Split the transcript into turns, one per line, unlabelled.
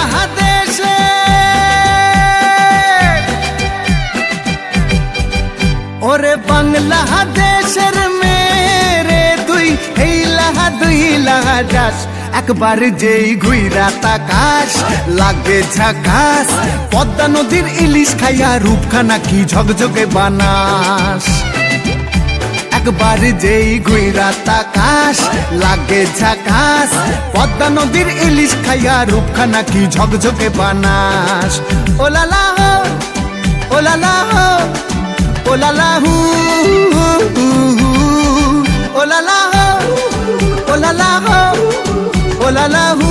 বাংলাদেশে ওরে বাংলাদেশের মেরে তুই দুই লাহা যাস একবার যেই ঘুইরা তাকাস লাগে ঝাকাস পদ্মা নদীর ইলিশ খাইয়া রূপখানা কি ঝকঝকে বানাস একবার যেই ঘুইরা তাকাস লাগে ঝাকাস পদ্মা নদীর ইলিশ খাইয়া রূপখানা কি ঝকঝকে বানাস ওলালা হো ওলালা হো ওলালা হু ওলালা হো ওলালা হো ওলালা হু